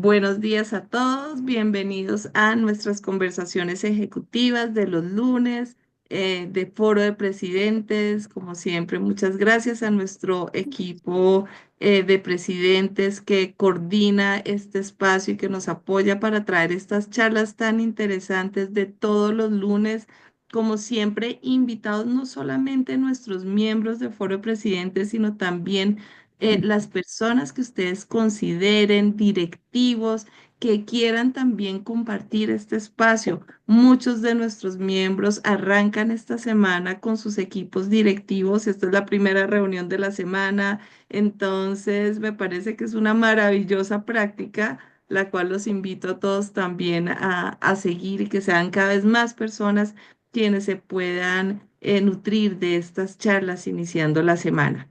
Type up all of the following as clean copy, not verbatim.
Buenos días a todos, bienvenidos a nuestras conversaciones ejecutivas de los lunes de Foro de Presidentes. Como siempre, muchas gracias a nuestro equipo de presidentes que coordina este espacio y que nos apoya para traer estas charlas tan interesantes de todos los lunes. Como siempre, invitados no solamente nuestros miembros de Foro de Presidentes, sino también las personas que ustedes consideren directivos, que quieran también compartir este espacio. Muchos de nuestros miembros arrancan esta semana con sus equipos directivos. Esta es la primera reunión de la semana, entonces me parece que es una maravillosa práctica, la cual los invito a todos también a seguir y que sean cada vez más personas quienes se puedan nutrir de estas charlas iniciando la semana.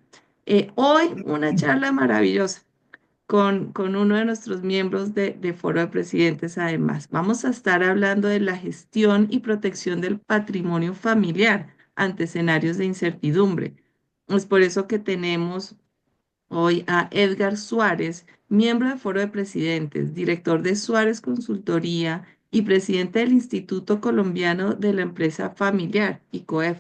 Hoy una charla maravillosa con uno de nuestros miembros de Foro de Presidentes. Además, vamos a estar hablando de la gestión y protección del patrimonio familiar ante escenarios de incertidumbre. Es por eso que tenemos hoy a Edgar Suárez, miembro de Foro de Presidentes, director de Suárez Consultoría y presidente del Instituto Colombiano de la Empresa Familiar, ICOEF.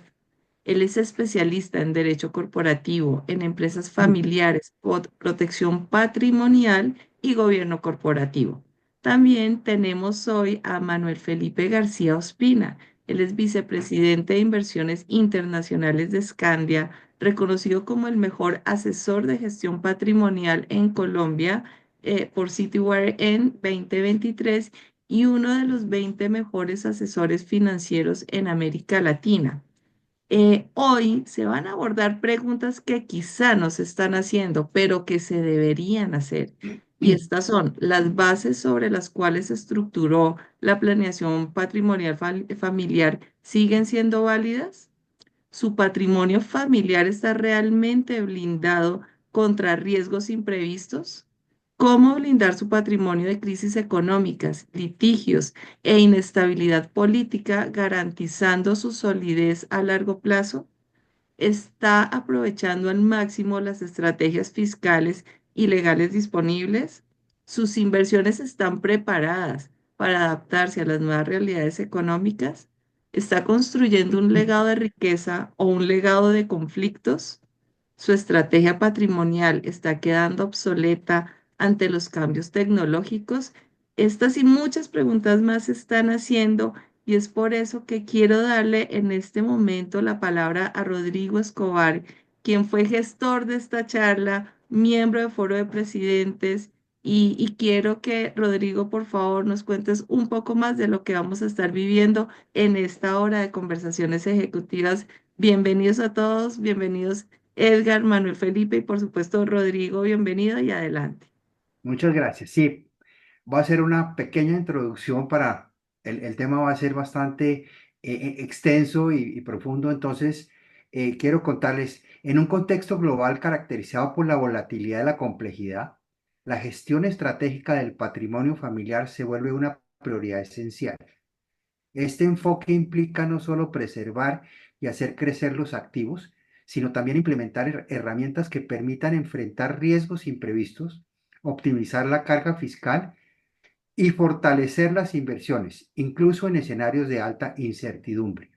Él es especialista en derecho corporativo, en empresas familiares, protección patrimonial y gobierno corporativo. También tenemos hoy a Manuel Felipe García Ospina. Él es vicepresidente de Inversiones Internacionales de Scandia, reconocido como el mejor asesor de gestión patrimonial en Colombia por Citywire en 2023 y uno de los 20 mejores asesores financieros en América Latina. Hoy se van a abordar preguntas que quizá no se están haciendo, pero que se deberían hacer. Y estas son las bases sobre las cuales se estructuró la planeación patrimonial familiar, ¿siguen siendo válidas? ¿Su patrimonio familiar está realmente blindado contra riesgos imprevistos? ¿Cómo blindar su patrimonio de crisis económicas, litigios e inestabilidad política, garantizando su solidez a largo plazo? ¿Está aprovechando al máximo las estrategias fiscales y legales disponibles? ¿Sus inversiones están preparadas para adaptarse a las nuevas realidades económicas? ¿Está construyendo un legado de riqueza o un legado de conflictos? ¿Su estrategia patrimonial está quedando obsoleta ante los cambios tecnológicos? Estas y muchas preguntas más se están haciendo, y es por eso que quiero darle en este momento la palabra a Rodrigo Escobar, quien fue gestor de esta charla, miembro del Foro de Presidentes, y quiero que Rodrigo, por favor, nos cuentes un poco más de lo que vamos a estar viviendo en esta hora de conversaciones ejecutivas. Bienvenidos a todos, bienvenidos Edgar, Manuel Felipe y por supuesto Rodrigo, bienvenido y adelante. Muchas gracias. Sí, voy a hacer una pequeña introducción para el tema va a ser bastante extenso y profundo. Entonces, quiero contarles, en un contexto global caracterizado por la volatilidad y la complejidad, la gestión estratégica del patrimonio familiar se vuelve una prioridad esencial. Este enfoque implica no solo preservar y hacer crecer los activos, sino también implementar herramientas que permitan enfrentar riesgos imprevistos, optimizar la carga fiscal y fortalecer las inversiones, incluso en escenarios de alta incertidumbre.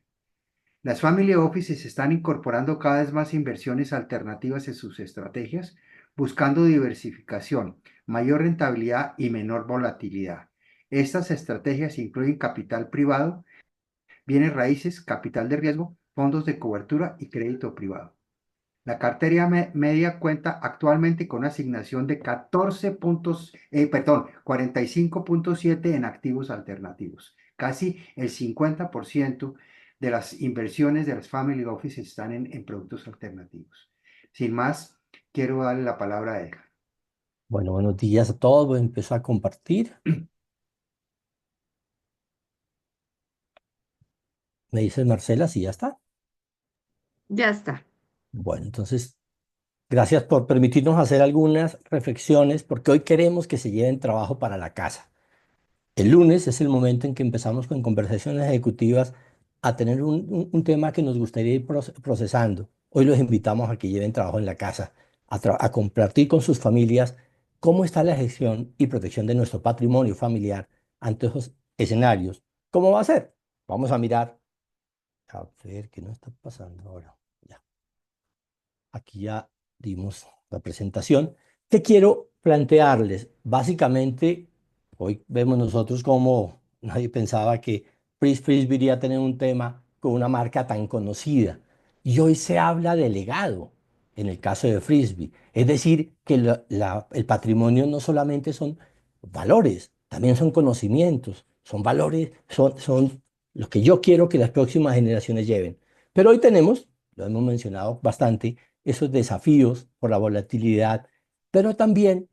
Las family offices están incorporando cada vez más inversiones alternativas en sus estrategias, buscando diversificación, mayor rentabilidad y menor volatilidad. Estas estrategias incluyen capital privado, bienes raíces, capital de riesgo, fondos de cobertura y crédito privado. La cartera media cuenta actualmente con una asignación de 45.7 en activos alternativos. Casi el 50% de las inversiones de las family office están en productos alternativos. Sin más, quiero darle la palabra a Edgar. Bueno, buenos días a todos. Voy a empezar a compartir. Me dices Marcela, si ya está. Ya está. Bueno, entonces, gracias por permitirnos hacer algunas reflexiones, porque hoy queremos que se lleven trabajo para la casa. El lunes es el momento en que empezamos con conversaciones ejecutivas a tener un tema que nos gustaría ir procesando. Hoy los invitamos a que lleven trabajo en la casa, a compartir con sus familias cómo está la gestión y protección de nuestro patrimonio familiar ante esos escenarios. ¿Cómo va a ser? Vamos a mirar, a ver qué nos está pasando ahora. Ya. Aquí ya dimos la presentación. ¿Qué quiero plantearles? Básicamente, hoy vemos nosotros como nadie pensaba que Frisbee iría a tener un tema con una marca tan conocida. Y hoy se habla de legado en el caso de Frisbee. Es decir, que el patrimonio no solamente son valores, también son conocimientos, son valores, son lo que yo quiero que las próximas generaciones lleven. Pero hoy tenemos, lo hemos mencionado bastante, esos desafíos por la volatilidad, pero también,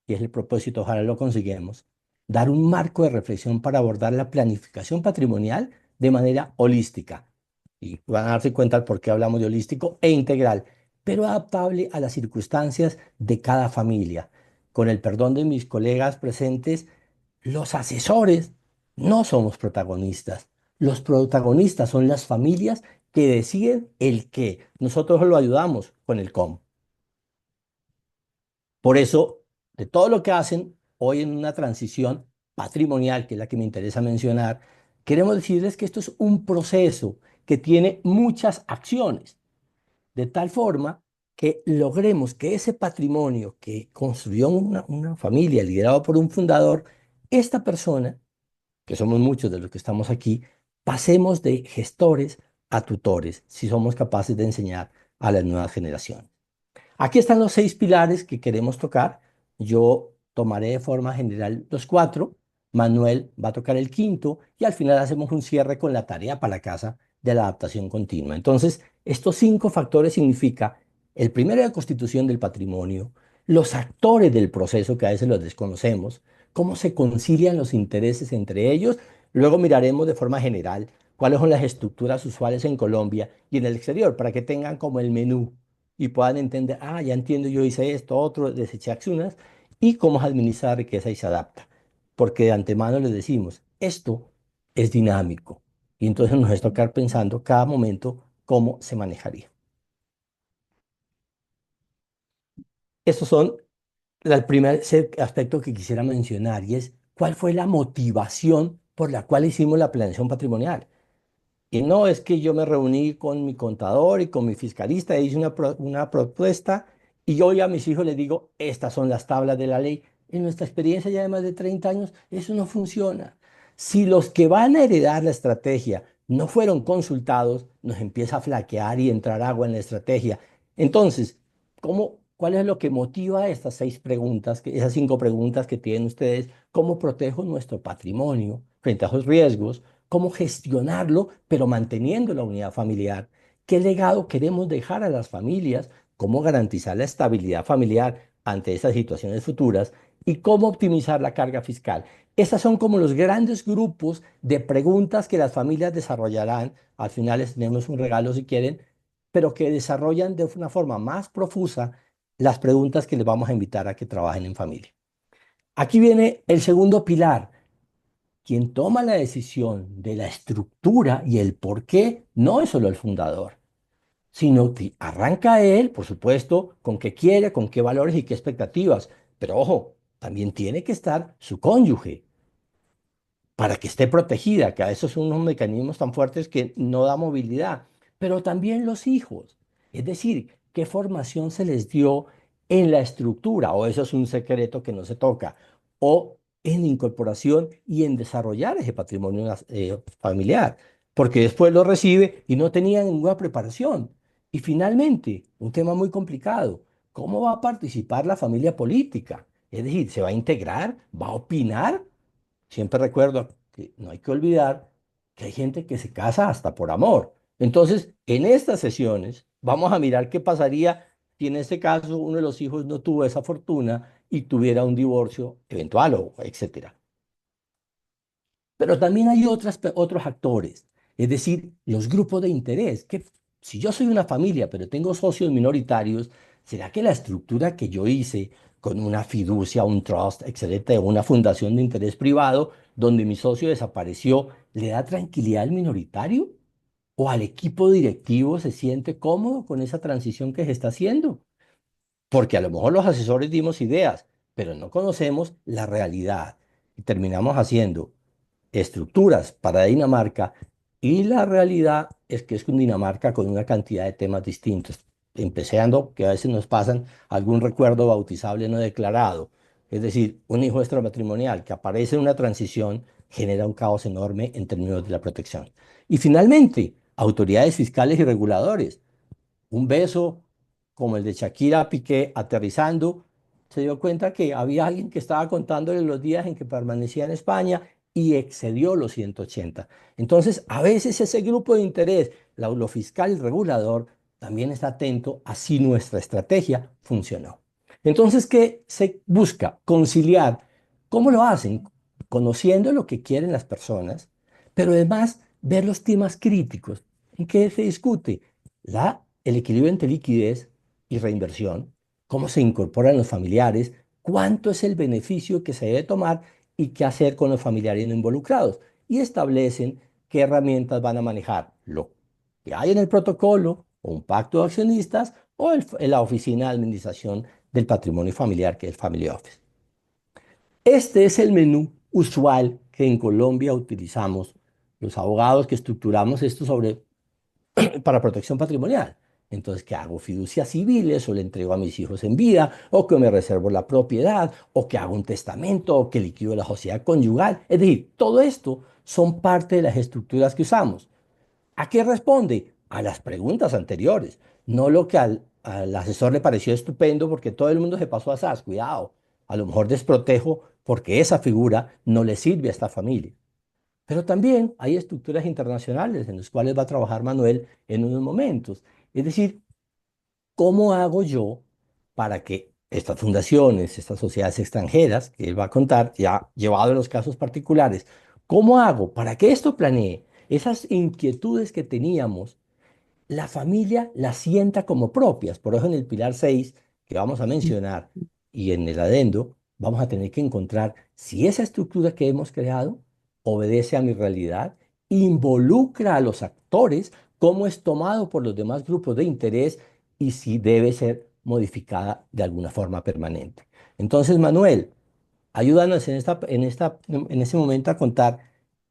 y es el propósito, ojalá lo consigamos, dar un marco de reflexión para abordar la planificación patrimonial de manera holística. Y van a darse cuenta por qué hablamos de holístico e integral, pero adaptable a las circunstancias de cada familia. Con el perdón de mis colegas presentes, los asesores no somos protagonistas. Los protagonistas son las familias que deciden el qué. Nosotros lo ayudamos con el cómo. Por eso, de todo lo que hacen hoy en una transición patrimonial, que es la que me interesa mencionar, queremos decirles que esto es un proceso que tiene muchas acciones, de tal forma que logremos que ese patrimonio que construyó una familia liderado por un fundador, esta persona, que somos muchos de los que estamos aquí, pasemos de gestores a tutores, si somos capaces de enseñar a las nuevas generaciones. Aquí están los 6 pilares que queremos tocar. Yo tomaré de forma general los 4. Manuel va a tocar el quinto y al final hacemos un cierre con la tarea para la casa de la adaptación continua. Entonces, estos 5 factores significa el primero, la constitución del patrimonio, los actores del proceso que a veces los desconocemos, cómo se concilian los intereses entre ellos. Luego miraremos de forma general cuáles son las estructuras usuales en Colombia y en el exterior para que tengan como el menú y puedan entender, ah, ya entiendo, yo hice esto, otro, deseché acciones, y cómo es administrar riqueza y se adapta. Porque de antemano les decimos, esto es dinámico. Y entonces nos es tocar pensando cada momento cómo se manejaría. Estos son el primer aspecto que quisiera mencionar y es cuál fue la motivación por la cual hicimos la planeación patrimonial. Y no es que yo me reuní con mi contador y con mi fiscalista e hice una propuesta y yo ya a mis hijos les digo, estas son las tablas de la ley. En nuestra experiencia ya de más de 30 años, eso no funciona. Si los que van a heredar la estrategia no fueron consultados, nos empieza a flaquear y entrar agua en la estrategia. Entonces, cuál es lo que motiva estas 6 preguntas, esas 5 preguntas que tienen ustedes? ¿Cómo protejo nuestro patrimonio frente a esos riesgos? ¿Cómo gestionarlo, pero manteniendo la unidad familiar? ¿Qué legado queremos dejar a las familias? ¿Cómo garantizar la estabilidad familiar ante estas situaciones futuras? ¿Y cómo optimizar la carga fiscal? Esas son como los grandes grupos de preguntas que las familias desarrollarán. Al final les tenemos un regalo si quieren, pero que desarrollan de una forma más profusa las preguntas que les vamos a invitar a que trabajen en familia. Aquí viene el segundo pilar. Quien toma la decisión de la estructura y el por qué no es solo el fundador, sino que arranca él, por supuesto, con qué quiere, con qué valores y qué expectativas. Pero ojo, también tiene que estar su cónyuge para que esté protegida, que a veces son unos mecanismos tan fuertes que no da movilidad, pero también los hijos. Es decir, qué formación se les dio en la estructura, o eso es un secreto que no se toca, o en incorporación y en desarrollar ese patrimonio familiar, porque después lo recibe y no tenía ninguna preparación. Y finalmente, un tema muy complicado, ¿cómo va a participar la familia política? Es decir, ¿se va a integrar? ¿Va a opinar? Siempre recuerdo que no hay que olvidar que hay gente que se casa hasta por amor. Entonces, en estas sesiones vamos a mirar qué pasaría si en este caso uno de los hijos no tuvo esa fortuna y tuviera un divorcio eventual o etcétera. Pero también hay otros actores, es decir, los grupos de interés. Que si yo soy una familia, pero tengo socios minoritarios, ¿será que la estructura que yo hice con una fiducia, un trust, etcétera, una fundación de interés privado, donde mi socio desapareció, le da tranquilidad al minoritario? ¿O al equipo directivo se siente cómodo con esa transición que se está haciendo? Porque a lo mejor los asesores dimos ideas, pero no conocemos la realidad. Y terminamos haciendo estructuras para Dinamarca y la realidad es que es Dinamarca con una cantidad de temas distintos, empezando que a veces nos pasan algún recuerdo bautizable no declarado, es decir, un hijo extramatrimonial que aparece en una transición genera un caos enorme en términos de la protección. Y finalmente, autoridades fiscales y reguladores. Un beso como el de Shakira Piqué aterrizando, se dio cuenta que había alguien que estaba contándole los días en que permanecía en España y excedió los 180. Entonces, a veces ese grupo de interés, lo fiscal y regulador, también está atento a si nuestra estrategia funcionó. Entonces, ¿qué se busca? Conciliar. ¿Cómo lo hacen? Conociendo lo que quieren las personas, pero además ver los temas críticos. ¿En qué se discute? El equilibrio entre liquidez y reinversión, cómo se incorporan los familiares, cuánto es el beneficio que se debe tomar y qué hacer con los familiares no involucrados. Y establecen qué herramientas van a manejar, lo que hay en el protocolo o un pacto de accionistas o la oficina de administración del patrimonio familiar, que es el Family Office. Este es el menú usual que en Colombia utilizamos los abogados que estructuramos esto para protección patrimonial. Entonces, ¿qué hago? Fiducias civiles, o le entrego a mis hijos en vida, o que me reservo la propiedad, o que hago un testamento, o que liquido la sociedad conyugal. Es decir, todo esto son parte de las estructuras que usamos. ¿A qué responde? A las preguntas anteriores, no lo que al asesor le pareció estupendo porque todo el mundo se pasó a SAS. Cuidado, a lo mejor desprotejo porque esa figura no le sirve a esta familia. Pero también hay estructuras internacionales en las cuales va a trabajar Manuel en unos momentos. Es decir, ¿cómo hago yo para que estas fundaciones, estas sociedades extranjeras, que él va a contar, ya llevado a los casos particulares, cómo hago para que esto planee esas inquietudes que teníamos la familia las sienta como propias? Por eso en el pilar 6 que vamos a mencionar y en el adendo, vamos a tener que encontrar si esa estructura que hemos creado obedece a mi realidad, involucra a los actores, cómo es tomado por los demás grupos de interés y si debe ser modificada de alguna forma permanente. Entonces, Manuel, ayúdanos en ese momento a contar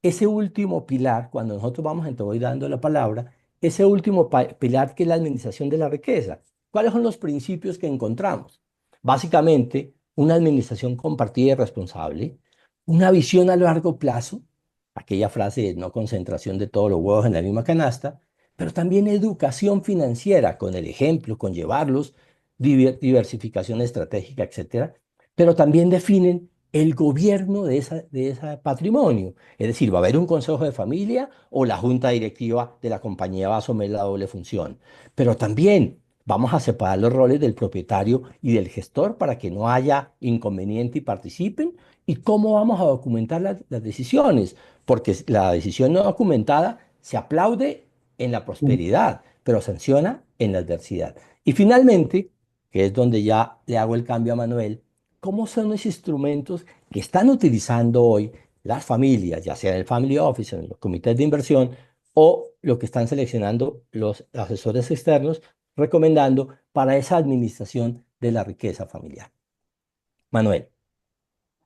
ese último pilar, cuando nosotros vamos, te voy dando la palabra, ese último pilar que es la administración de la riqueza. ¿Cuáles son los principios que encontramos? Básicamente, una administración compartida y responsable, una visión a largo plazo, aquella frase de no concentración de todos los huevos en la misma canasta, pero también educación financiera, con el ejemplo, con llevarlos, diversificación estratégica, etcétera, pero también definen el gobierno de ese patrimonio. Es decir, va a haber un consejo de familia o la junta directiva de la compañía va a asumir la doble función. Pero también vamos a separar los roles del propietario y del gestor para que no haya inconveniente y participen. ¿Y cómo vamos a documentar las decisiones? Porque la decisión no documentada se aplaude en la prosperidad, pero sanciona en la adversidad. Y finalmente, que es donde ya le hago el cambio a Manuel, ¿cómo son los instrumentos que están utilizando hoy las familias, ya sea en el Family Office, en los comités de inversión, o lo que están seleccionando los asesores externos, recomendando para esa administración de la riqueza familiar? Manuel.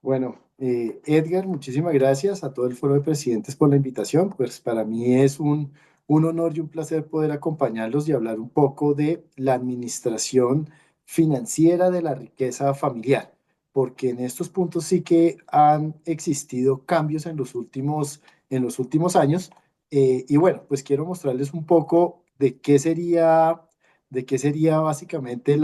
Bueno, Edgar, muchísimas gracias a todo el Foro de Presidentes por la invitación. Pues para mí es un honor y un placer poder acompañarlos y hablar un poco de la administración financiera de la riqueza familiar, porque en estos puntos sí que han existido cambios en los últimos años. Y bueno, pues quiero mostrarles un poco de qué sería básicamente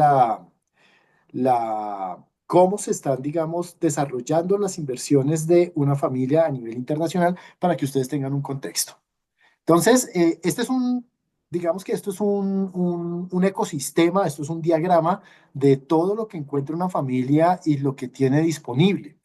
cómo se están, digamos, desarrollando las inversiones de una familia a nivel internacional para que ustedes tengan un contexto. Entonces, este es digamos que esto es un ecosistema, esto es un diagrama de todo lo que encuentra una familia y lo que tiene disponible.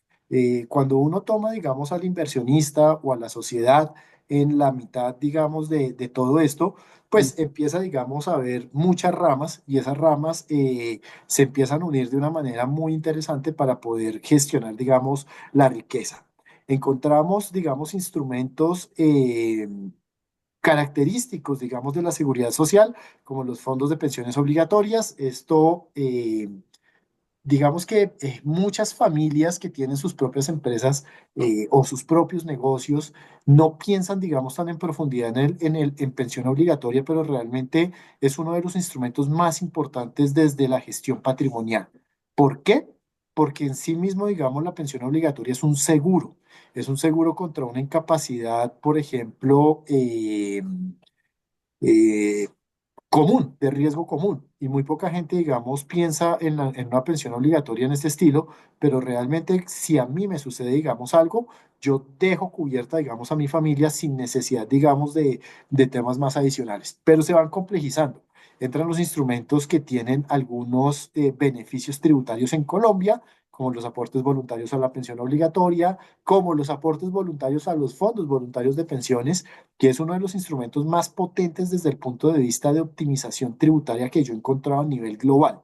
Cuando uno toma, digamos, al inversionista o a la sociedad en la mitad, digamos, de todo esto, pues empieza, digamos, a ver muchas ramas y esas ramas se empiezan a unir de una manera muy interesante para poder gestionar, digamos, la riqueza. Encontramos, digamos, instrumentos característicos, digamos, de la seguridad social, como los fondos de pensiones obligatorias. Esto digamos que muchas familias que tienen sus propias empresas o sus propios negocios no piensan, digamos, tan en profundidad en pensión obligatoria, pero realmente es uno de los instrumentos más importantes desde la gestión patrimonial. ¿Por qué? Porque en sí mismo, digamos, la pensión obligatoria es un seguro contra una incapacidad, por ejemplo, eh, común, de riesgo común. Y muy poca gente, digamos, piensa en una pensión obligatoria en este estilo, pero realmente si a mí me sucede, digamos, algo, yo dejo cubierta, digamos, a mi familia sin necesidad, digamos, de temas más adicionales. Pero se van complejizando. Entran los instrumentos que tienen algunos beneficios tributarios en Colombia, como los aportes voluntarios a la pensión obligatoria, como los aportes voluntarios a los fondos voluntarios de pensiones, que es uno de los instrumentos más potentes desde el punto de vista de optimización tributaria que yo he encontrado a nivel global.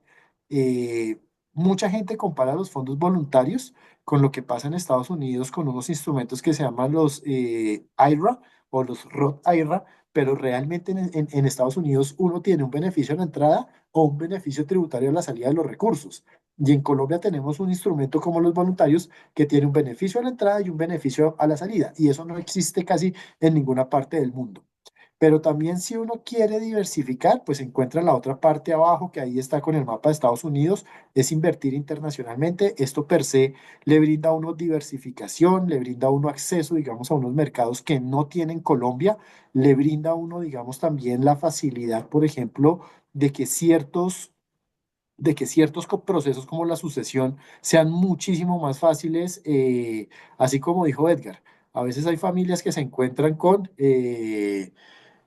Eh, Mucha gente compara los fondos voluntarios con lo que pasa en Estados Unidos con unos instrumentos que se llaman los IRA o los Roth IRA, pero realmente en Estados Unidos uno tiene un beneficio en la entrada o un beneficio tributario a la salida de los recursos. Y en Colombia tenemos un instrumento como los voluntarios que tiene un beneficio a la entrada y un beneficio a la salida. Y eso no existe casi en ninguna parte del mundo. Pero también si uno quiere diversificar, pues encuentra la otra parte abajo, que ahí está con el mapa de Estados Unidos, es invertir internacionalmente. Esto per se le brinda a uno diversificación, le brinda a uno acceso, digamos, a unos mercados que no tienen Colombia, le brinda a uno, digamos, también la facilidad, por ejemplo, de que ciertos procesos como la sucesión sean muchísimo más fáciles, así como dijo Edgar. A veces hay familias que se encuentran con,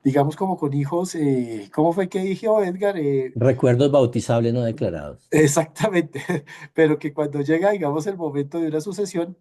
digamos, como con hijos, ¿cómo fue que dijo Edgar? Recuerdos bautizables no declarados. Exactamente, pero que cuando llega, digamos, el momento de una sucesión,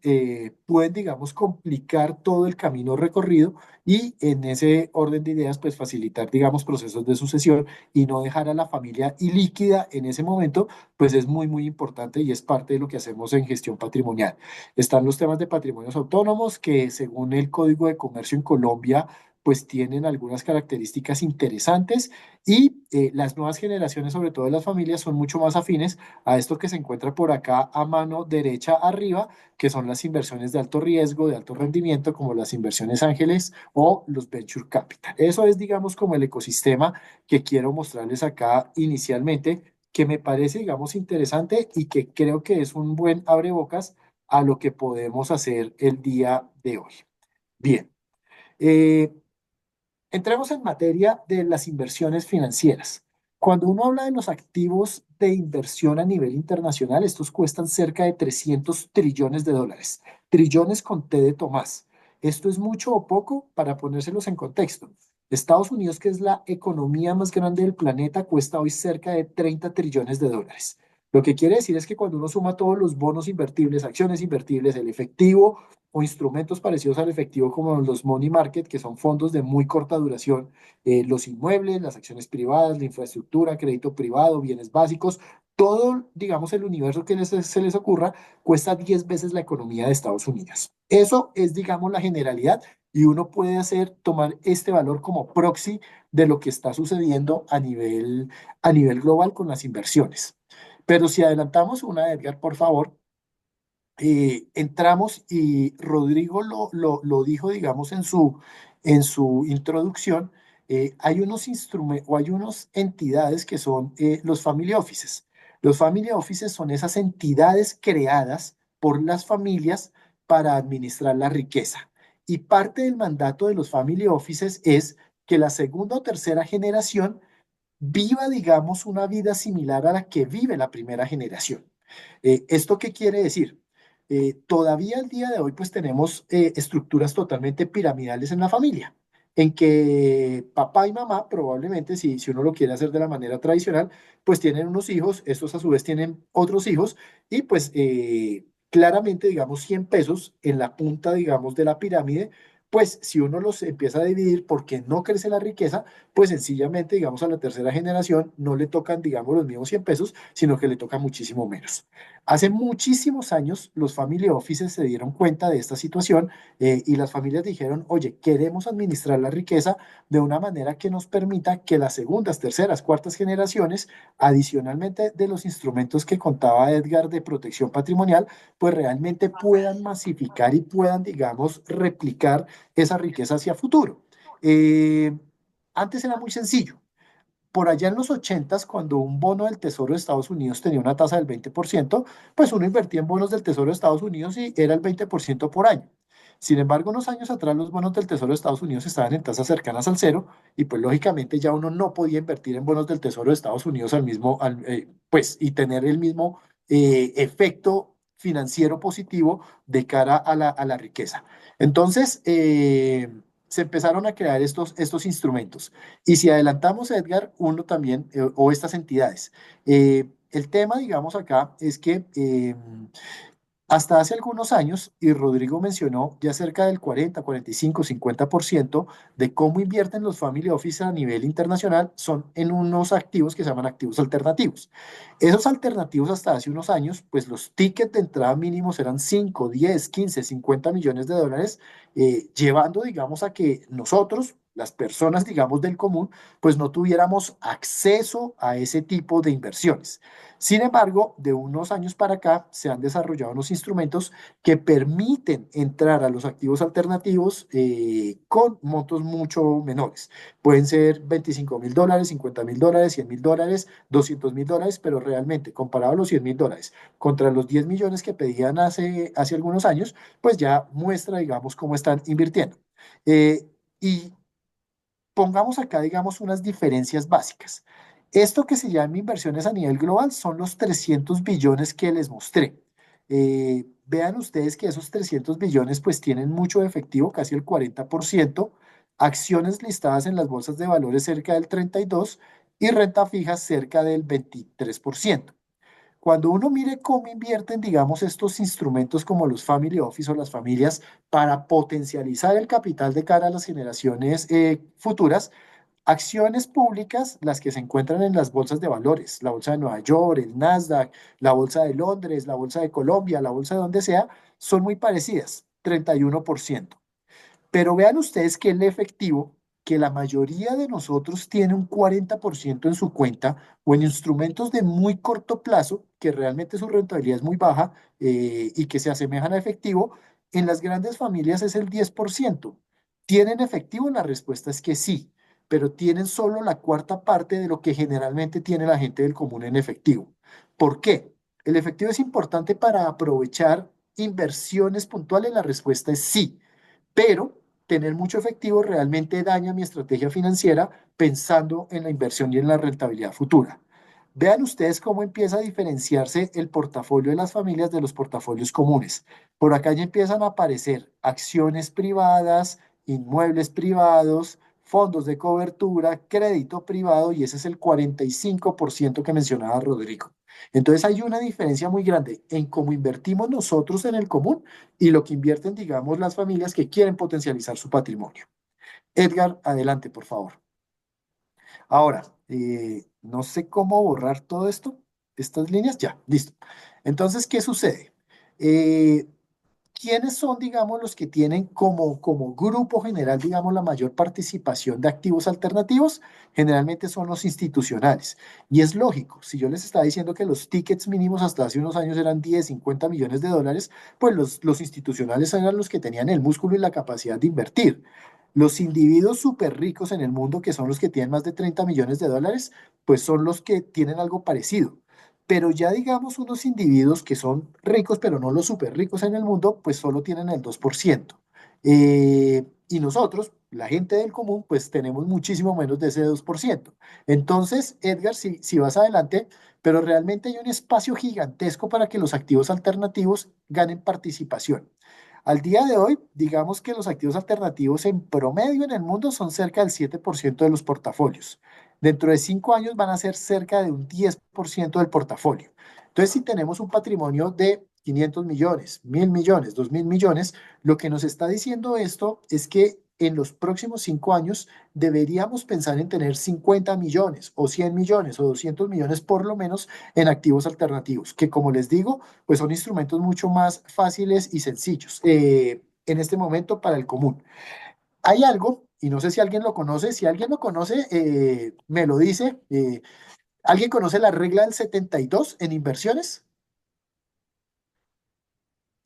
pueden, digamos, complicar todo el camino recorrido y en ese orden de ideas, pues facilitar, digamos, procesos de sucesión y no dejar a la familia ilíquida en ese momento, pues es muy, muy importante y es parte de lo que hacemos en gestión patrimonial. Están los temas de patrimonios autónomos que según el Código de Comercio en Colombia, pues tienen algunas características interesantes y las nuevas generaciones, sobre todo de las familias, son mucho más afines a esto que se encuentra por acá a mano derecha arriba, que son las inversiones de alto riesgo, de alto rendimiento, como las inversiones ángeles o los venture capital. Eso es, digamos, como el ecosistema que quiero mostrarles acá inicialmente, que me parece, digamos, interesante y que creo que es un buen abrebocas a lo que podemos hacer el día de hoy. Bien. Eh, Entremos en materia de las inversiones financieras. Cuando uno habla de los activos de inversión a nivel internacional, estos cuestan cerca de 300 trillones de dólares. Trillones con T de Tomás. ¿Esto es mucho o poco? Para ponérselos en contexto. Estados Unidos, que es la economía más grande del planeta, cuesta hoy cerca de 30 trillones de dólares. Lo que quiere decir es que cuando uno suma todos los bonos invertibles, acciones invertibles, el efectivo o instrumentos parecidos al efectivo como los money market, que son fondos de muy corta duración, los inmuebles, las acciones privadas, la infraestructura, crédito privado, bienes básicos, todo, digamos, el universo que se les ocurra, cuesta 10 veces la economía de Estados Unidos. Eso es, digamos, la generalidad y uno puede tomar este valor como proxy de lo que está sucediendo a nivel global con las inversiones. Pero si adelantamos una, Edgar, por favor, entramos y Rodrigo lo dijo, digamos, en su introducción, hay unos instrumentos o hay unas entidades que son los family offices. Los family offices son esas entidades creadas por las familias para administrar la riqueza. Y parte del mandato de los family offices es que la segunda o tercera generación viva, digamos, una vida similar a la que vive la primera generación. ¿Esto qué quiere decir? Todavía al día de hoy pues tenemos estructuras totalmente piramidales en la familia, en que papá y mamá probablemente, si uno lo quiere hacer de la manera tradicional, pues tienen unos hijos, estos a su vez tienen otros hijos y pues claramente digamos 100 pesos en la punta digamos de la pirámide pues si uno los empieza a dividir porque no crece la riqueza, pues sencillamente, digamos, a la tercera generación no le tocan, digamos, los mismos 100 pesos, sino que le toca muchísimo menos. Hace muchísimos años los family offices se dieron cuenta de esta situación y las familias dijeron, oye, queremos administrar la riqueza de una manera que nos permita que las segundas, terceras, cuartas generaciones, adicionalmente de los instrumentos que contaba Edgar de protección patrimonial, pues realmente puedan masificar y puedan, digamos, replicar esa riqueza hacia futuro. Eh, Antes era muy sencillo. Por allá en los 80, cuando un bono del Tesoro de Estados Unidos tenía una tasa del 20%, pues uno invertía en bonos del Tesoro de Estados Unidos y era el 20% por año. Sin embargo, unos años atrás los bonos del Tesoro de Estados Unidos estaban en tasas cercanas al cero y pues lógicamente ya uno no podía invertir en bonos del Tesoro de Estados Unidos pues y tener el mismo efecto financiero positivo de cara a la riqueza. Entonces, se empezaron a crear estos instrumentos. Y si adelantamos, Edgar, uno también, o estas entidades. El tema, digamos, acá es que hasta hace algunos años, y Rodrigo mencionó, ya cerca del 40, 45, 50% de cómo invierten los family office a nivel internacional son en unos activos que se llaman activos alternativos. Esos alternativos hasta hace unos años, pues los tickets de entrada mínimos eran 5, 10, 15, 50 millones de dólares, llevando, digamos, a que nosotros, las personas, digamos, del común, pues no tuviéramos acceso a ese tipo de inversiones. Sin embargo, de unos años para acá se han desarrollado unos instrumentos que permiten entrar a los activos alternativos con montos mucho menores. Pueden ser $25.000, $50.000, $100.000, $200.000, pero realmente comparado a los $100.000 contra los 10 millones que pedían hace algunos años, pues ya muestra, digamos, cómo están invirtiendo. Y pongamos acá, digamos, unas diferencias básicas. Esto que se llama inversiones a nivel global son los 300 billones que les mostré. Vean ustedes que esos 300 billones pues tienen mucho efectivo, casi el 40%, acciones listadas en las bolsas de valores cerca del 32% y renta fija cerca del 23%. Cuando uno mire cómo invierten, digamos, estos instrumentos como los family office o las familias para potencializar el capital de cara a las generaciones futuras, acciones públicas, las que se encuentran en las bolsas de valores, la bolsa de Nueva York, el Nasdaq, la bolsa de Londres, la bolsa de Colombia, la bolsa de donde sea, son muy parecidas, 31%. Pero vean ustedes que el efectivo, que la mayoría de nosotros tiene un 40% en su cuenta o en instrumentos de muy corto plazo, que realmente su rentabilidad es muy baja y que se asemejan a efectivo, en las grandes familias es el 10%. ¿Tienen efectivo? La respuesta es que sí, pero tienen solo la cuarta parte de lo que generalmente tiene la gente del común en efectivo. ¿Por qué? ¿El efectivo es importante para aprovechar inversiones puntuales? La respuesta es sí, pero tener mucho efectivo realmente daña mi estrategia financiera pensando en la inversión y en la rentabilidad futura. Vean ustedes cómo empieza a diferenciarse el portafolio de las familias de los portafolios comunes. Por acá ya empiezan a aparecer acciones privadas, inmuebles privados, fondos de cobertura, crédito privado, y ese es el 45% que mencionaba Rodrigo. Entonces hay una diferencia muy grande en cómo invertimos nosotros en el común y lo que invierten, digamos, las familias que quieren potencializar su patrimonio. Edgar, adelante, por favor. Ahora, no sé cómo borrar todo esto, estas líneas, ya, listo. Entonces, ¿qué sucede? Eh, ¿Quiénes son, digamos, los que tienen como grupo general, digamos, la mayor participación de activos alternativos? Generalmente son los institucionales. Y es lógico, si yo les estaba diciendo que los tickets mínimos hasta hace unos años eran 10, 50 millones de dólares, pues los institucionales eran los que tenían el músculo y la capacidad de invertir. Los individuos súper ricos en el mundo, que son los que tienen más de 30 millones de dólares, pues son los que tienen algo parecido. Pero ya digamos unos individuos que son ricos, pero no los súper ricos en el mundo, pues solo tienen el 2%. Y nosotros, la gente del común, pues tenemos muchísimo menos de ese 2%. Entonces, Edgar, si vas adelante, pero realmente hay un espacio gigantesco para que los activos alternativos ganen participación. Al día de hoy, digamos que los activos alternativos en promedio en el mundo son cerca del 7% de los portafolios. Dentro de 5 años van a ser cerca de un 10% del portafolio. Entonces, si tenemos un patrimonio de 500 millones, 1000 millones, 2000 millones, lo que nos está diciendo esto es que en los próximos 5 años deberíamos pensar en tener 50 millones o 100 millones o 200 millones por lo menos en activos alternativos, que como les digo, pues son instrumentos mucho más fáciles y sencillos en este momento para el común. Hay algo, y no sé si alguien lo conoce, si alguien lo conoce, me lo dice. ¿Alguien conoce la regla del 72 en inversiones?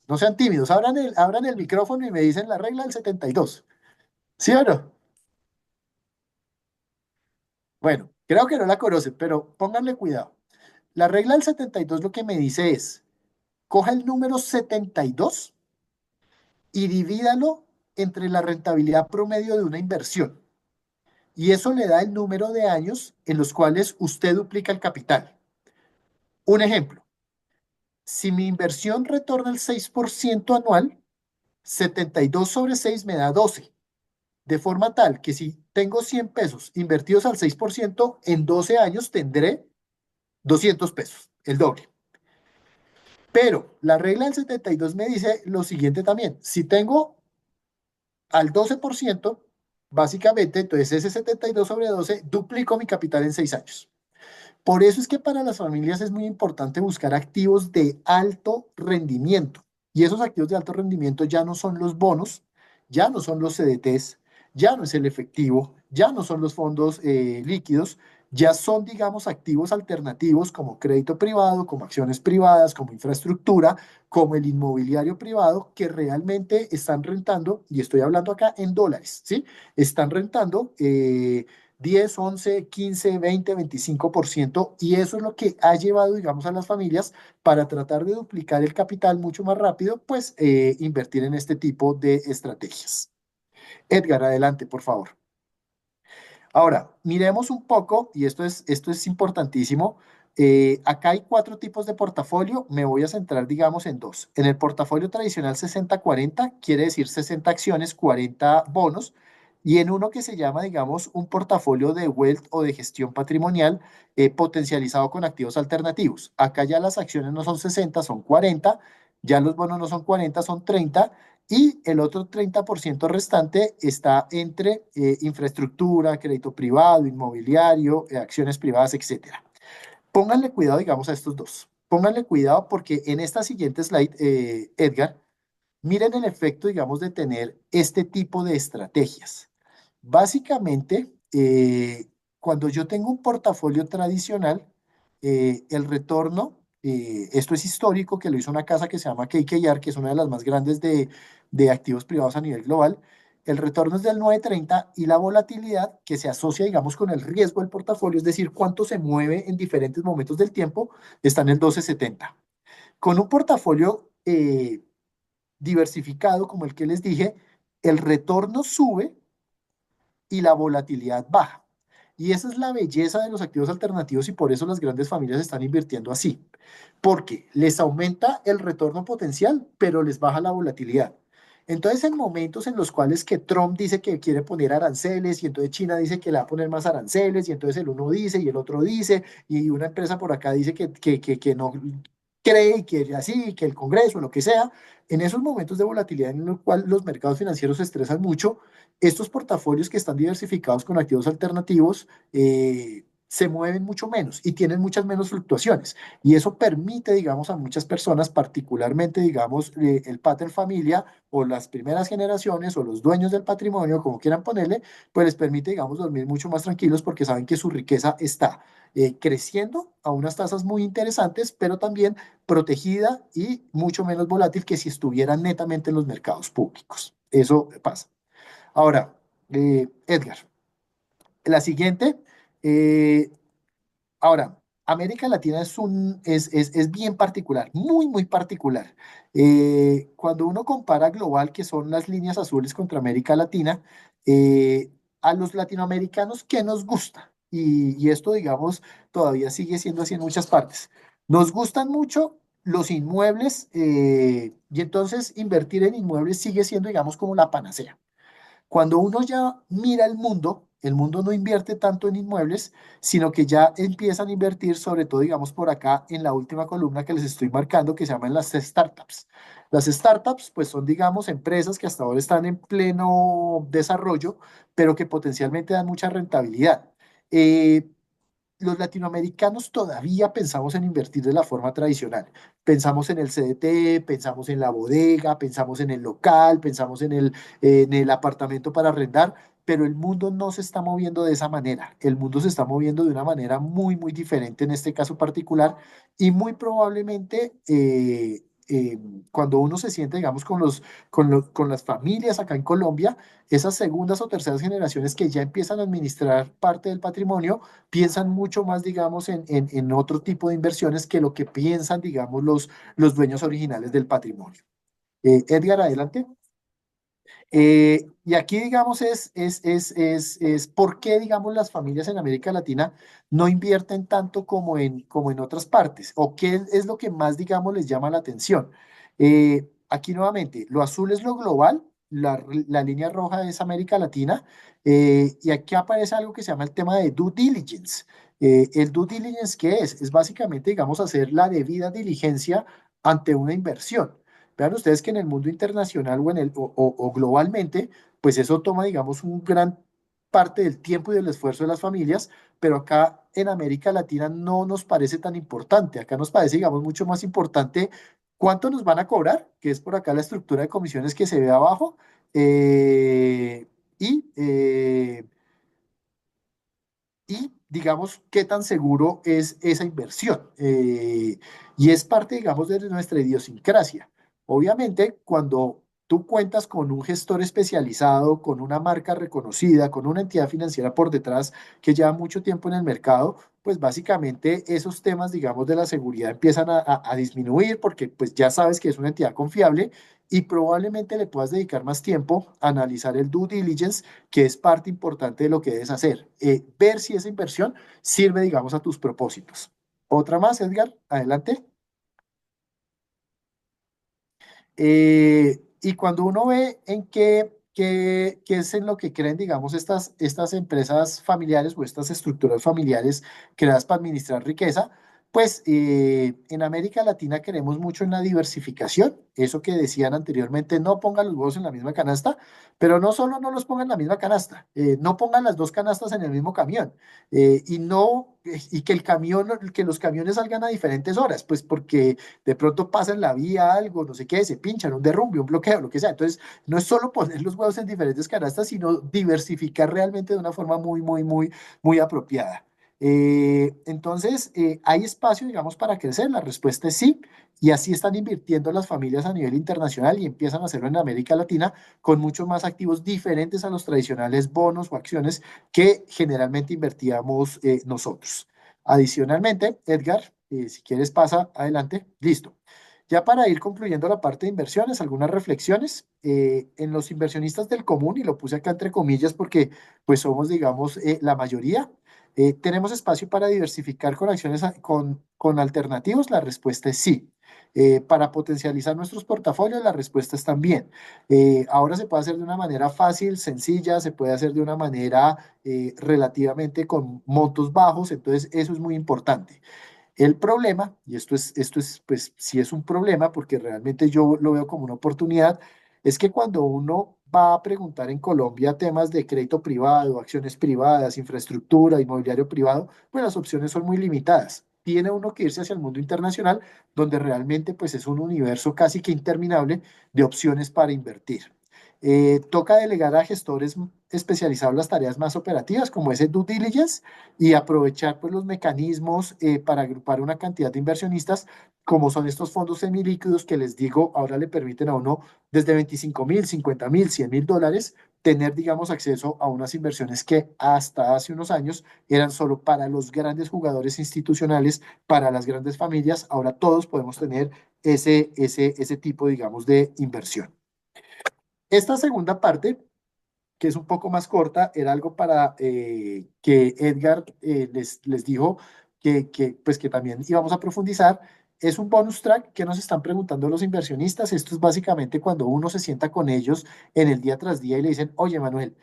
No sean tímidos, abran el micrófono y me dicen la regla del 72. ¿Sí o no? Bueno, creo que no la conocen, pero pónganle cuidado. La regla del 72 lo que me dice es, coja el número 72 y divídalo entre la rentabilidad promedio de una inversión. Y eso le da el número de años en los cuales usted duplica el capital. Un ejemplo, si mi inversión retorna el 6% anual, 72 sobre 6 me da 12. De forma tal que si tengo 100 pesos invertidos al 6%, en 12 años tendré 200 pesos, el doble. Pero la regla del 72 me dice lo siguiente también. Si tengo al 12%, básicamente, entonces ese 72 sobre 12 duplico mi capital en 6 años. Por eso es que para las familias es muy importante buscar activos de alto rendimiento. Y esos activos de alto rendimiento ya no son los bonos, ya no son los CDTs, ya no es el efectivo, ya no son los fondos líquidos, ya son, digamos, activos alternativos como crédito privado, como acciones privadas, como infraestructura, como el inmobiliario privado, que realmente están rentando, y estoy hablando acá en dólares, ¿sí? Están rentando 10, 11, 15, 20, 25%, y eso es lo que ha llevado, digamos, a las familias para tratar de duplicar el capital mucho más rápido, pues invertir en este tipo de estrategias. Edgar, adelante, por favor. Ahora, miremos un poco, y esto es importantísimo. Acá hay 4 tipos de portafolio. Me voy a centrar, digamos, en dos. En el portafolio tradicional 60-40, quiere decir 60 acciones, 40 bonos. Y en uno que se llama, digamos, un portafolio de wealth o de gestión patrimonial potencializado con activos alternativos. Acá ya las acciones no son 60, son 40. Ya los bonos no son 40, son 30 y el otro 30% restante está entre infraestructura, crédito privado, inmobiliario, acciones privadas, etcétera. Pónganle cuidado, digamos, a estos dos. Pónganle cuidado porque en esta siguiente slide, Edgar, miren el efecto, digamos, de tener este tipo de estrategias. Básicamente, cuando yo tengo un portafolio tradicional, el retorno, esto es histórico, que lo hizo una casa que se llama KKR, que es una de las más grandes de activos privados a nivel global. El retorno es del 9,30 y la volatilidad que se asocia, digamos, con el riesgo del portafolio, es decir, cuánto se mueve en diferentes momentos del tiempo, está en el 12,70. Con un portafolio diversificado, como el que les dije, el retorno sube y la volatilidad baja. Y esa es la belleza de los activos alternativos y por eso las grandes familias están invirtiendo así, porque les aumenta el retorno potencial, pero les baja la volatilidad. Entonces, en momentos en los cuales que Trump dice que quiere poner aranceles y entonces China dice que le va a poner más aranceles y entonces el uno dice y el otro dice y una empresa por acá dice que no cree y que así, que el Congreso, lo que sea, en esos momentos de volatilidad en los cuales los mercados financieros se estresan mucho, estos portafolios que están diversificados con activos alternativos se mueven mucho menos y tienen muchas menos fluctuaciones. Y eso permite, digamos, a muchas personas, particularmente, digamos, el pater familia o las primeras generaciones o los dueños del patrimonio, como quieran ponerle, pues les permite, digamos, dormir mucho más tranquilos porque saben que su riqueza está creciendo a unas tasas muy interesantes, pero también protegida y mucho menos volátil que si estuviera netamente en los mercados públicos. Eso pasa. Ahora, Edgar, la siguiente. eh, Ahora, América Latina es bien particular, muy, muy particular. Cuando uno compara global, que son las líneas azules contra América Latina, a los latinoamericanos, ¿qué nos gusta? Y esto, digamos, todavía sigue siendo así en muchas partes. Nos gustan mucho los inmuebles y entonces invertir en inmuebles sigue siendo, digamos, como la panacea. Cuando uno ya mira el mundo El mundo no invierte tanto en inmuebles, sino que ya empiezan a invertir, sobre todo, digamos, por acá en la última columna que les estoy marcando, que se llaman las startups. Las startups, pues son, digamos, empresas que hasta ahora están en pleno desarrollo, pero que potencialmente dan mucha rentabilidad. Eh, los latinoamericanos todavía pensamos en invertir de la forma tradicional. Pensamos en el CDT, pensamos en la bodega, pensamos en el local, pensamos en el apartamento para arrendar, pero el mundo no se está moviendo de esa manera. El mundo se está moviendo de una manera muy, muy diferente en este caso particular y muy probablemente cuando uno se siente, digamos, con las familias acá en Colombia, esas segundas o terceras generaciones que ya empiezan a administrar parte del patrimonio, piensan mucho más, digamos, en otro tipo de inversiones que lo que piensan, digamos, los dueños originales del patrimonio. Edgar, adelante. Y aquí, digamos, es por qué, digamos, las familias en América Latina no invierten tanto como en otras partes, o qué es lo que más, digamos, les llama la atención. Aquí nuevamente, lo azul es lo global, la línea roja es América Latina, y aquí aparece algo que se llama el tema de due diligence. El due diligence, ¿qué es? Es básicamente, digamos, hacer la debida diligencia ante una inversión. Vean ustedes que en el mundo internacional o globalmente, pues eso toma, digamos, un gran parte del tiempo y del esfuerzo de las familias, pero acá en América Latina no nos parece tan importante. Acá nos parece, digamos, mucho más importante cuánto nos van a cobrar, que es por acá la estructura de comisiones que se ve abajo, eh, y, eh, y digamos qué tan seguro es esa inversión. Y es parte, digamos, de nuestra idiosincrasia. Obviamente, cuando tú cuentas con un gestor especializado, con una marca reconocida, con una entidad financiera por detrás que lleva mucho tiempo en el mercado, pues básicamente esos temas, digamos, de la seguridad empiezan a disminuir porque pues ya sabes que es una entidad confiable y probablemente le puedas dedicar más tiempo a analizar el due diligence, que es parte importante de lo que debes hacer. Ver si esa inversión sirve, digamos, a tus propósitos. Otra más, Edgar, adelante. Y cuando uno ve en qué es en lo que creen, digamos, estas empresas familiares o estas estructuras familiares creadas para administrar riqueza, pues en América Latina queremos mucho en la diversificación, eso que decían anteriormente, no pongan los huevos en la misma canasta, pero no solo no los pongan en la misma canasta, no pongan las dos canastas en el mismo camión, y no, y que el camión, que los camiones salgan a diferentes horas, pues porque de pronto pasa en la vía algo, no sé qué, se pinchan, un derrumbe, un bloqueo, lo que sea. Entonces, no es solo poner los huevos en diferentes canastas, sino diversificar realmente de una forma muy, muy, muy, muy apropiada. Entonces, ¿hay espacio, digamos, para crecer? La respuesta es sí, y así están invirtiendo las familias a nivel internacional y empiezan a hacerlo en América Latina con muchos más activos diferentes a los tradicionales bonos o acciones que generalmente invertíamos nosotros. Adicionalmente, Edgar, si quieres pasa adelante. Listo. Ya para ir concluyendo la parte de inversiones, algunas reflexiones. En los inversionistas del común, y lo puse acá entre comillas porque pues somos, digamos, la mayoría, ¿tenemos espacio para diversificar con acciones, con alternativos? La respuesta es sí. Para potencializar nuestros portafolios, la respuesta es también. Ahora se puede hacer de una manera fácil, sencilla, se puede hacer de una manera relativamente con montos bajos, entonces eso es muy importante. El problema, y pues sí es un problema porque realmente yo lo veo como una oportunidad, es que cuando uno va a preguntar en Colombia temas de crédito privado, acciones privadas, infraestructura, inmobiliario privado, pues las opciones son muy limitadas. Tiene uno que irse hacia el mundo internacional, donde realmente pues es un universo casi que interminable de opciones para invertir. Toca delegar a gestores especializados las tareas más operativas, como ese due diligence, y aprovechar pues, los mecanismos para agrupar una cantidad de inversionistas, como son estos fondos semilíquidos que les digo, ahora le permiten a uno desde 25.000, 50.000, 100.000 dólares tener, digamos, acceso a unas inversiones que hasta hace unos años eran solo para los grandes jugadores institucionales, para las grandes familias. Ahora todos podemos tener ese tipo, digamos, de inversión. Esta segunda parte, que es un poco más corta, era algo para que Edgar les dijo pues que también íbamos a profundizar. Es un bonus track que nos están preguntando los inversionistas. Esto es básicamente cuando uno se sienta con ellos en el día tras día y le dicen, oye, Manuel,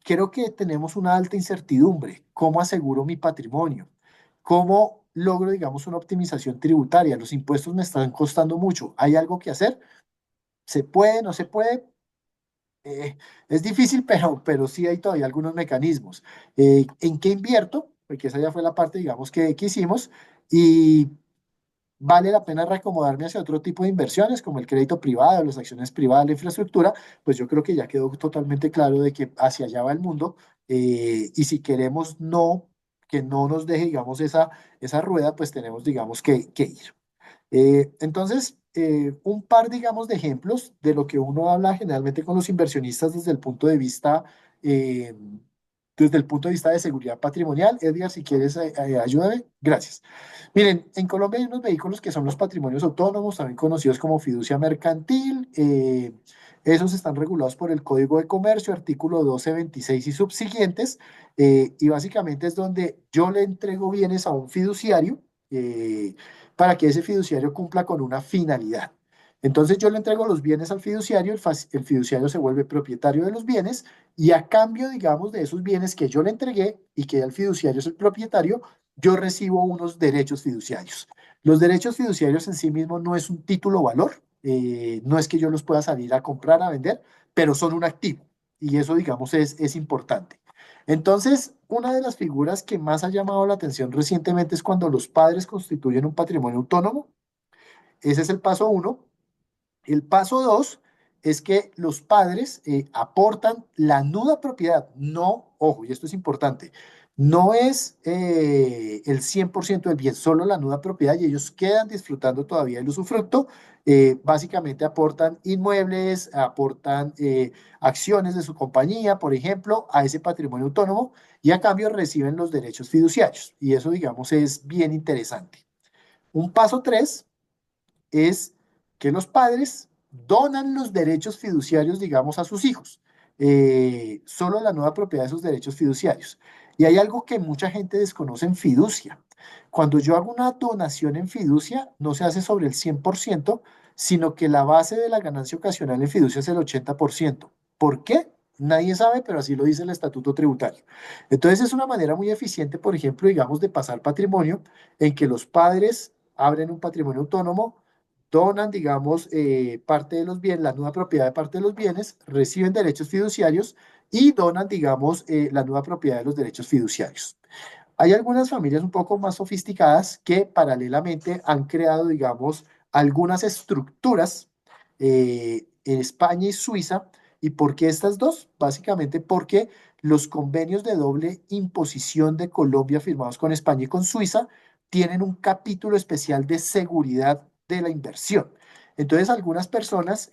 creo que tenemos una alta incertidumbre. ¿Cómo aseguro mi patrimonio? ¿Cómo logro, digamos, una optimización tributaria? Los impuestos me están costando mucho. ¿Hay algo que hacer? ¿Se puede? ¿No se puede? Eh, es difícil, pero sí hay todavía algunos mecanismos. ¿En qué invierto? Porque esa ya fue la parte, digamos, que hicimos. Y vale la pena reacomodarme hacia otro tipo de inversiones, como el crédito privado, las acciones privadas, la infraestructura. Pues yo creo que ya quedó totalmente claro de que hacia allá va el mundo. Y si queremos que no nos deje, digamos, esa rueda, pues tenemos, digamos, que ir. Un par, digamos, de ejemplos de lo que uno habla generalmente con los inversionistas eh, desde el punto de vista de seguridad patrimonial. Edgar, si quieres, ayúdame. Gracias. Miren, en Colombia hay unos vehículos que son los patrimonios autónomos, también conocidos como fiducia mercantil. Esos están regulados por el Código de Comercio, artículo 12, 26 y subsiguientes. Y básicamente es donde yo le entrego bienes a un fiduciario. Para que ese fiduciario cumpla con una finalidad. Entonces yo le entrego los bienes al fiduciario, el fiduciario se vuelve propietario de los bienes y a cambio, digamos, de esos bienes que yo le entregué y que el fiduciario es el propietario, yo recibo unos derechos fiduciarios. Los derechos fiduciarios en sí mismos no es un título valor, no es que yo los pueda salir a comprar, a vender, pero son un activo y eso, digamos, es importante. Entonces, una de las figuras que más ha llamado la atención recientemente es cuando los padres constituyen un patrimonio autónomo. Ese es el paso uno. El paso dos es que los padres aportan la nuda propiedad. No, ojo, y esto es importante, no es el 100% del bien, solo la nuda propiedad y ellos quedan disfrutando todavía del usufructo. Básicamente aportan inmuebles, aportan acciones de su compañía, por ejemplo, a ese patrimonio autónomo y a cambio reciben los derechos fiduciarios. Y eso, digamos, es bien interesante. Un paso tres es que los padres donan los derechos fiduciarios, digamos, a sus hijos. Solo la nueva propiedad de esos derechos fiduciarios. Y hay algo que mucha gente desconoce en fiducia. Cuando yo hago una donación en fiducia, no se hace sobre el 100%, sino que la base de la ganancia ocasional en fiducia es el 80%. ¿Por qué? Nadie sabe, pero así lo dice el estatuto tributario. Entonces es una manera muy eficiente, por ejemplo, digamos, de pasar patrimonio en que los padres abren un patrimonio autónomo, donan, digamos, parte de los bienes, la nueva propiedad de parte de los bienes, reciben derechos fiduciarios y donan, digamos, la nueva propiedad de los derechos fiduciarios. Hay algunas familias un poco más sofisticadas que paralelamente han creado, digamos, algunas estructuras en España y Suiza. ¿Y por qué estas dos? Básicamente porque los convenios de doble imposición de Colombia firmados con España y con Suiza tienen un capítulo especial de seguridad de la inversión. Entonces, algunas personas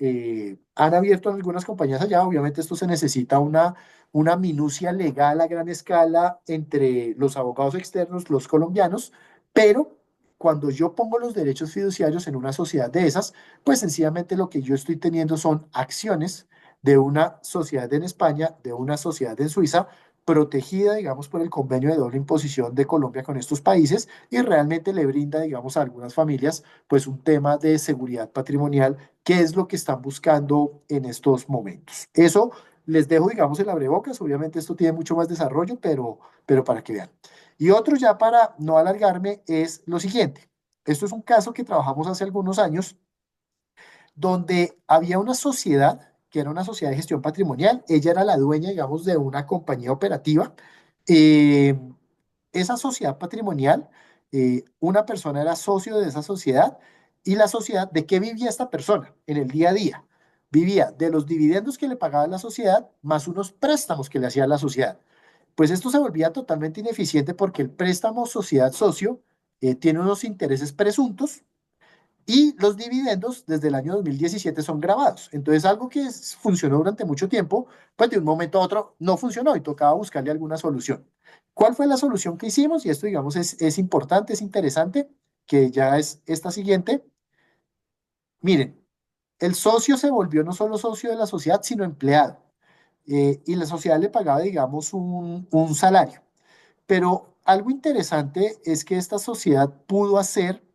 han abierto algunas compañías allá. Obviamente, esto se necesita una minucia legal a gran escala entre los abogados externos, los colombianos, pero cuando yo pongo los derechos fiduciarios en una sociedad de esas, pues sencillamente lo que yo estoy teniendo son acciones de una sociedad en España, de una sociedad en Suiza, protegida, digamos, por el convenio de doble imposición de Colombia con estos países y realmente le brinda, digamos, a algunas familias, pues un tema de seguridad patrimonial, que es lo que están buscando en estos momentos. Eso les dejo, digamos, el abrebocas. Obviamente esto tiene mucho más desarrollo, pero para que vean. Y otro ya para no alargarme es lo siguiente. Esto es un caso que trabajamos hace algunos años donde había una sociedad que era una sociedad de gestión patrimonial. Ella era la dueña, digamos, de una compañía operativa. Eh, Esa sociedad patrimonial, una persona era socio de esa sociedad y la sociedad, ¿de qué vivía esta persona en el día a día? Vivía de los dividendos que le pagaba la sociedad más unos préstamos que le hacía la sociedad. Pues esto se volvía totalmente ineficiente porque el préstamo sociedad-socio tiene unos intereses presuntos y los dividendos desde el año 2017 son grabados. Entonces, algo que funcionó durante mucho tiempo, pues de un momento a otro no funcionó y tocaba buscarle alguna solución. ¿Cuál fue la solución que hicimos? Y esto, digamos, es importante, es interesante, que ya es esta siguiente. Miren, el socio se volvió no solo socio de la sociedad, sino empleado. Y la sociedad le pagaba, digamos, un salario. Pero algo interesante es que esta sociedad pudo hacer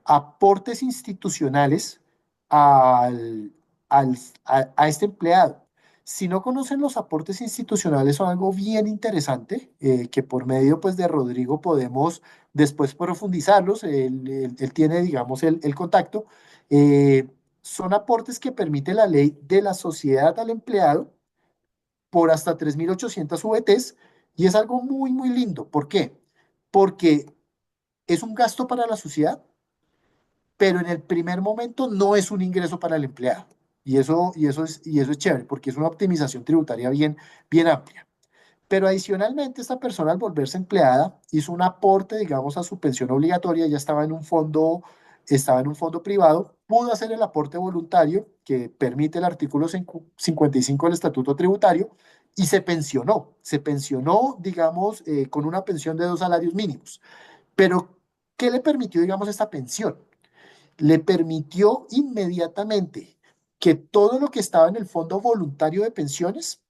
aportes institucionales al, a este empleado. Si no conocen los aportes institucionales, son algo bien interesante, que por medio pues, de Rodrigo podemos después profundizarlos. Él tiene, digamos, el contacto. Eh, Son aportes que permite la ley de la sociedad al empleado por hasta 3.800 VTs y es algo muy, muy lindo. ¿Por qué? Porque es un gasto para la sociedad, pero en el primer momento no es un ingreso para el empleado. Y eso es chévere, porque es una optimización tributaria bien, bien amplia. Pero adicionalmente, esta persona al volverse empleada hizo un aporte, digamos, a su pensión obligatoria, ya estaba en un fondo privado, pudo hacer el aporte voluntario que permite el artículo 55 del Estatuto Tributario y se pensionó, digamos, con una pensión de 2 salarios mínimos. Pero, ¿qué le permitió, digamos, esta pensión? Le permitió inmediatamente que todo lo que estaba en el fondo voluntario de pensiones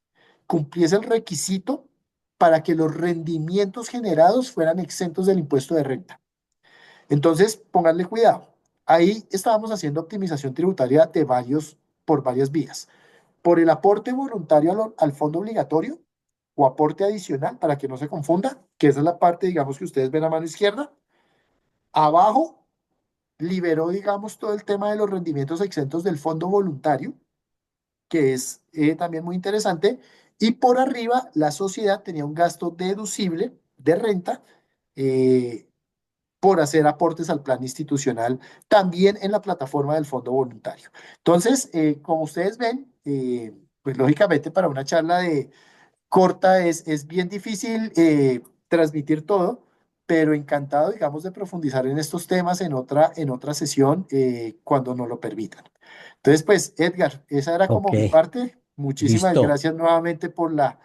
cumpliese el requisito para que los rendimientos generados fueran exentos del impuesto de renta. Entonces, pónganle cuidado. Ahí estábamos haciendo optimización tributaria por varias vías. Por el aporte voluntario al fondo obligatorio o aporte adicional, para que no se confunda, que esa es la parte, digamos, que ustedes ven a mano izquierda. Abajo liberó, digamos, todo el tema de los rendimientos exentos del fondo voluntario, que es también muy interesante. Y por arriba, la sociedad tenía un gasto deducible de renta eh, por hacer aportes al plan institucional, también en la plataforma del fondo voluntario. Entonces, como ustedes ven, pues lógicamente para una charla de corta es bien difícil transmitir todo, pero encantado, digamos, de profundizar en estos temas en otra sesión cuando nos lo permitan. Entonces, pues, Edgar, esa era como Ok, mi parte. Muchísimas listo. gracias nuevamente por la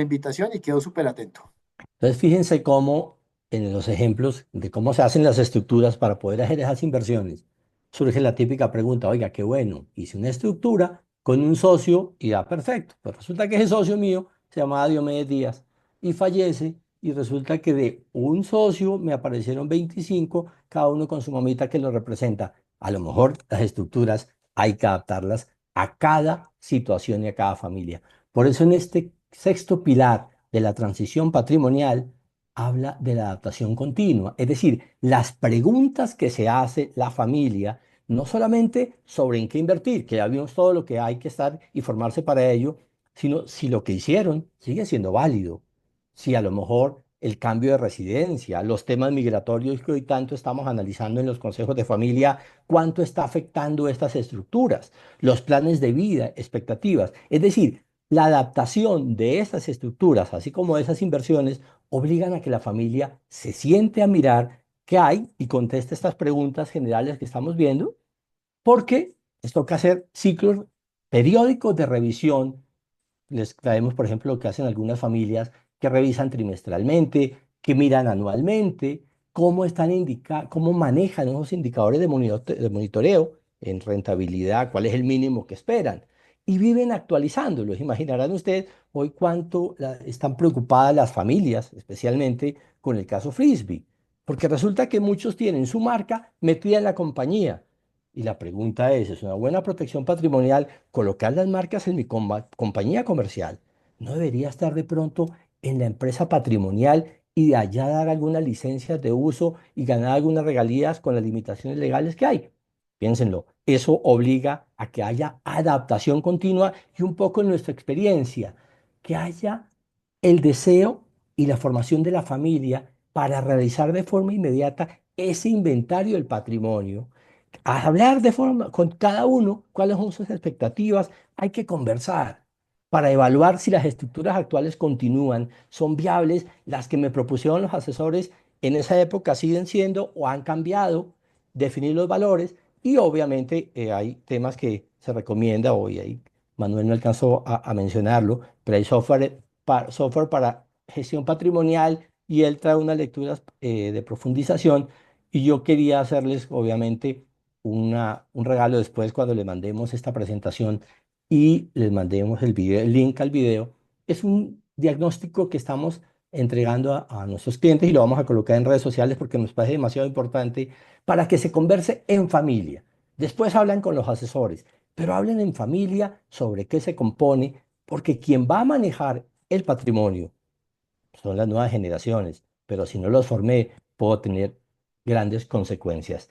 invitación y quedo súper atento. Entonces, fíjense cómo en los ejemplos de cómo se hacen las estructuras para poder hacer esas inversiones, surge la típica pregunta, oiga, qué bueno, hice una estructura con un socio y da perfecto. Pues resulta que ese socio mío se llamaba Diomedes Díaz y fallece y resulta que de un socio me aparecieron 25, cada uno con su mamita que lo representa. A lo mejor las estructuras hay que adaptarlas a cada situación y a cada familia. Por eso en este sexto pilar de la transición patrimonial habla de la adaptación continua, es decir, las preguntas que se hace la familia, no solamente sobre en qué invertir, que ya vimos todo lo que hay que estar y formarse para ello, sino si lo que hicieron sigue siendo válido, si a lo mejor el cambio de residencia, los temas migratorios que hoy tanto estamos analizando en los consejos de familia, cuánto está afectando estas estructuras, los planes de vida, expectativas, es decir, la adaptación de estas estructuras, así como de esas inversiones, obligan a que la familia se siente a mirar qué hay y conteste estas preguntas generales que estamos viendo, porque les toca hacer ciclos periódicos de revisión. Les traemos, por ejemplo, lo que hacen algunas familias que revisan trimestralmente, que miran anualmente, cómo manejan esos indicadores de monitoreo en rentabilidad, cuál es el mínimo que esperan. Y viven actualizándolos. Imaginarán ustedes hoy cuánto están preocupadas las familias, especialmente con el caso Frisbee, porque resulta que muchos tienen su marca metida en la compañía. Y la pregunta ¿es una buena protección patrimonial colocar las marcas en mi compañía comercial? ¿No debería estar de pronto en la empresa patrimonial y de allá dar algunas licencias de uso y ganar algunas regalías con las limitaciones legales que hay? Piénsenlo, eso obliga a que haya adaptación continua y un poco en nuestra experiencia, que haya el deseo y la formación de la familia para realizar de forma inmediata ese inventario del patrimonio, a hablar de forma con cada uno cuáles son sus expectativas. Hay que conversar para evaluar si las estructuras actuales continúan, son viables, las que me propusieron los asesores en esa época siguen siendo o han cambiado, definir los valores y obviamente hay temas que se recomienda, hoy ahí Manuel no alcanzó a mencionarlo, pero hay software para gestión patrimonial y él trae unas lecturas de profundización y yo quería hacerles obviamente un regalo después cuando le mandemos esta presentación y les mandemos el video, el link al video. Es un diagnóstico que estamos entregando a nuestros clientes y lo vamos a colocar en redes sociales porque nos parece demasiado importante para que se converse en familia. Después hablan con los asesores, pero hablen en familia sobre qué se compone, porque quien va a manejar el patrimonio son las nuevas generaciones, pero si no los formé, puedo tener grandes consecuencias.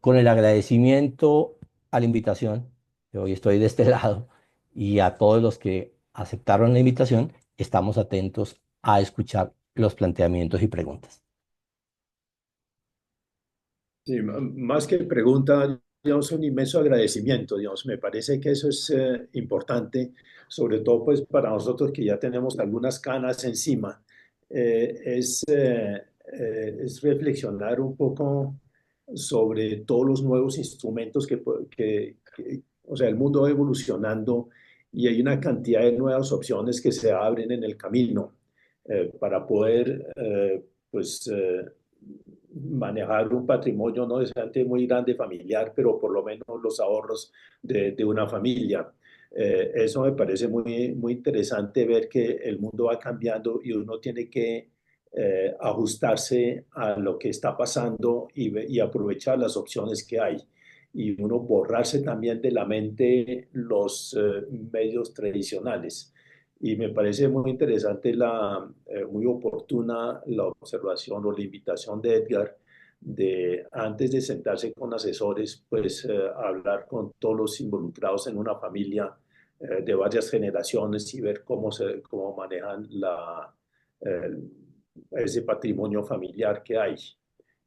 Con el agradecimiento a la invitación, yo hoy estoy de este lado, y a todos los que aceptaron la invitación, estamos atentos a escuchar los planteamientos y preguntas. Sí, más que pregunta, digamos, un inmenso agradecimiento, digamos, me parece que eso es importante, sobre todo pues para nosotros que ya tenemos algunas canas encima, es reflexionar un poco sobre todos los nuevos instrumentos o sea, el mundo va evolucionando y hay una cantidad de nuevas opciones que se abren en el camino para poder, pues, manejar un patrimonio no necesariamente muy grande familiar, pero por lo menos los ahorros de una familia. Eso me parece muy, muy interesante ver que el mundo va cambiando y uno tiene que ajustarse a lo que está pasando y aprovechar las opciones que hay. Y uno borrarse también de la mente los medios tradicionales. Y me parece muy interesante, muy oportuna la observación o la invitación de Edgar de antes de sentarse con asesores, pues hablar con todos los involucrados en una familia de varias generaciones y ver cómo manejan eh, ese patrimonio familiar que hay.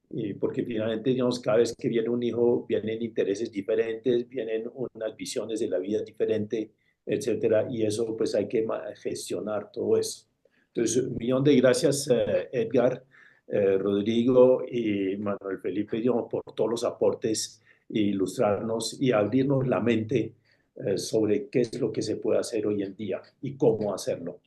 Y porque finalmente, digamos, cada vez que viene un hijo, vienen intereses diferentes, vienen unas visiones de la vida diferentes, etcétera, y eso pues hay que gestionar todo eso. Entonces, un millón de gracias, Edgar, Rodrigo y Manuel Felipe, digamos, por todos los aportes, e ilustrarnos y abrirnos la mente sobre qué es lo que se puede hacer hoy en día y cómo hacerlo.